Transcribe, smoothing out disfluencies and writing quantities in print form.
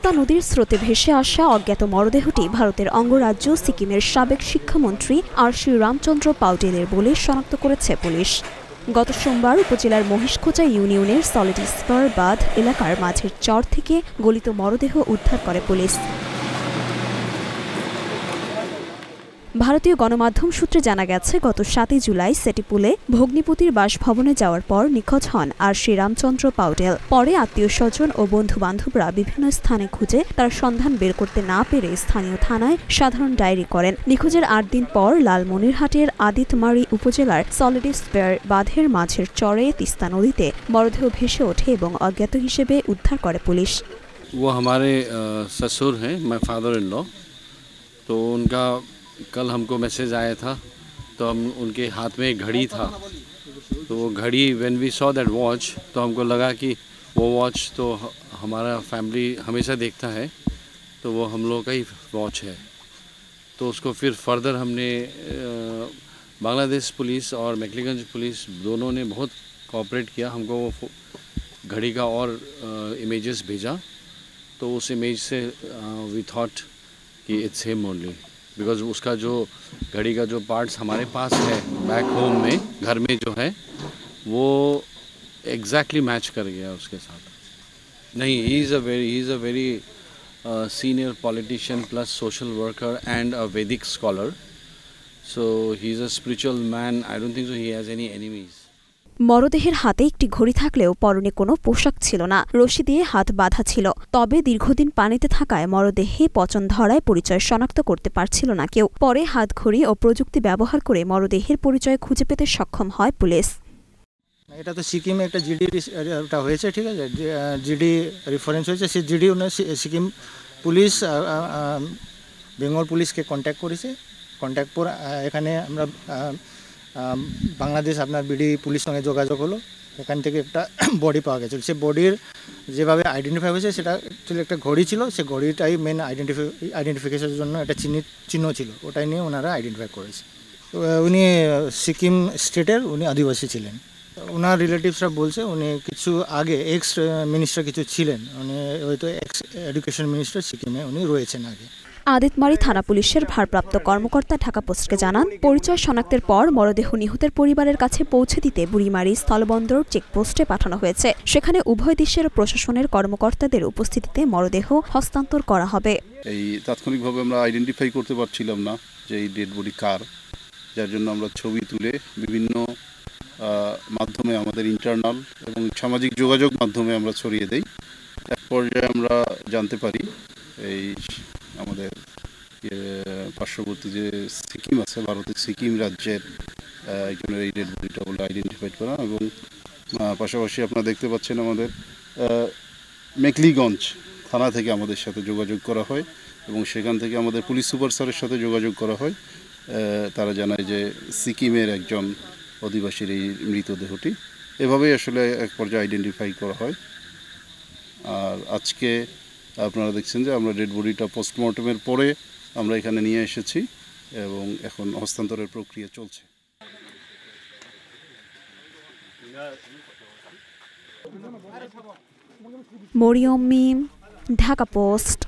তিস্তা নদীর স্রোতে ভেসে আসা অজ্ঞাত মরদেহটি ভারতের অঙ্গরাজ্য সিকিমের সাবেক শিক্ষামন্ত্রী আরশি রামচন্দ্র পাউটেলের বলে শনাক্ত করেছে পুলিশ। গত সোমবার উপজেলার মহিষখোঁচা ইউনিয়নের সলিডস্পার বাঁধ এলাকার মাঝের চর থেকে গলিত মরদেহ উদ্ধার করে পুলিশ। ভারতীয় গণমাধ্যম সূত্রে জানা গেছে, গত 7 জুলাই সেটিপুলে ভগ্নিপতির বাসভবনে যাওয়ার পর নিখোঁজ হন আরশি রামচন্দ্র পাউটেল। পরে আত্মীয়-স্বজন ও বন্ধু-বান্ধবরা বিভিন্ন স্থানে খুঁজে তার সন্ধান বের করতে না পেরে স্থানীয় থানায় সাধারণ ডায়েরি করেন। নিখোঁজের 8 দিন পর লালমনিরহাটের আদিতমারি উপজেলার সলিডস্পার বাঁধের মাঝের চরে তিস্তা নদীতে মরদেহ ভেসে ওঠে এবং অজ্ঞাত হিসেবে উদ্ধার করে পুলিশ। वो हमारे ससुर हैं, माय फादर इन लॉ। तो उनका कल हमको मैसेज आया था, तो हम उनके हाथ में एक घड़ी था, तो वो घड़ी when we saw that watch, तो हमको लगा कि वो वॉच तो हमारा फैमिली हमेशा देखता है, तो वो हम लोग का ही वॉच है। तो उसको फिर फर्दर हमने बांग्लादेश पुलिस और मैक्लीगंज पुलिस दोनों ने बहुत कोऑपरेट किया, हमको वो घड़ी का और इमेजेस भेजा। तो उस इमेज से वी थॉट कि इट्स हिम ओनली, बिकॉज उसका जो घड़ी का जो पार्ट्स हमारे पास है बैक होम में, घर में जो है, वो एग्जैक्टली मैच कर गया उसके साथ। नहीं, he is a very senior politician plus social worker and a Vedic scholar, so he is a spiritual man. I don't think so he has any enemies. মরদেহের হাতে একটি ঘড়ি থাকলেও পরনে কোনো পোশাক ছিল না, রশি দিয়ে হাত বাঁধা ছিল। তবে দীর্ঘদিন পানিতে থাকায় মরদেহে পচন ধরায় পরিচয় শনাক্ত করতে পারছিল না কেউ। পরে হাতঘড়ি ও প্রযুক্তি ব্যবহার করে মরদেহের পরিচয় খুঁজে পেতে সক্ষম হয় পুলিশ। এটা তো সিকিমে একটা জিডি হয়েছে, ঠিক আছে, জিডি রেফারেন্স হয়েছে। সেই জিডি সিকিম পুলিশ বেঙ্গল পুলিশকে কন্ট্যাক্ট করেছে। কন্ট্যাক্ট পর এখানে আমরা বাংলাদেশ আপনার বিডি পুলিশ সঙ্গে যোগাযোগ হলো। এখান থেকে একটা বডি পাওয়া গেছিল। সে বডির যেভাবে আইডেন্টিফাই হয়েছে সেটা অ্যাকচুয়ালি একটা ঘড়ি ছিল। সে ঘড়িটাই মেন আইডেন্টিফিকেশনের জন্য একটা চিহ্ন ছিল, ওটাই নিয়ে ওনারা আইডেন্টিফাই করেছে। তো উনি সিকিম স্টেটের উনি আদিবাসী ছিলেন। ওনার রিলেটিভসরা বলছে উনি কিছু আগে এক্স মিনিস্টার কিছু ছিলেন, উনি হয়তো এক্স এডুকেশন মিনিস্টার সিকিমে উনি রয়েছেন আগে। আদিতমারি থানা পুলিশের ভারপ্রাপ্ত কর্মকর্তা ঢাকা পোস্টকে জানান, পরিচয় শনাক্তের পর মরদেহ নিহতের পরিবারের কাছে পৌঁছে দিতে বুড়িমারি স্থলবন্দর চেকপোস্টে পাঠানো হয়েছে। সেখানে উভয় দেশের প্রশাসনের কর্মকর্তাদের উপস্থিতিতে মরদেহ হস্তান্তর করা হবে। এই তাৎক্ষণিকভাবে আমরা আইডেন্টিফাই করতে পারছিলাম না যে এই ডেড বডি কার, যার জন্য আমরা ছবি তুলে বিভিন্ন মাধ্যমে আমাদের ইন্টারনাল এবং সামাজিক যোগাযোগ মাধ্যমে আমরা ছড়িয়ে দেই। এক পর্যায়ে আমরা জানতে পারি এই আমাদের পার্শ্ববর্তী যে সিকিম আছে, ভারতের সিকিম রাজ্যের একজনের এই ডেড বডিটা বলে আইডেন্টিফাইড করা। এবং পাশাপাশি আপনারা দেখতে পাচ্ছেন আমাদের মেকলিগঞ্জ থানা থেকে আমাদের সাথে যোগাযোগ করা হয় এবং সেখান থেকে আমাদের পুলিশ সুপার স্যারের সাথে যোগাযোগ করা হয়। তারা জানায় যে সিকিমের একজন অধিবাসীর এই মৃতদেহটি। এভাবেই আসলে এক পর্যায়ে আইডেন্টিফাই করা হয়। আর আজকে আপনারা দেখছেন যে আমরা ডেড বডিটা পোস্টমর্টমের পরে আমরা এখানে নিয়ে এসেছি এবং এখন হস্তান্তরের প্রক্রিয়া চলছে। মরিয়ম মিম, ঢাকা পোস্ট।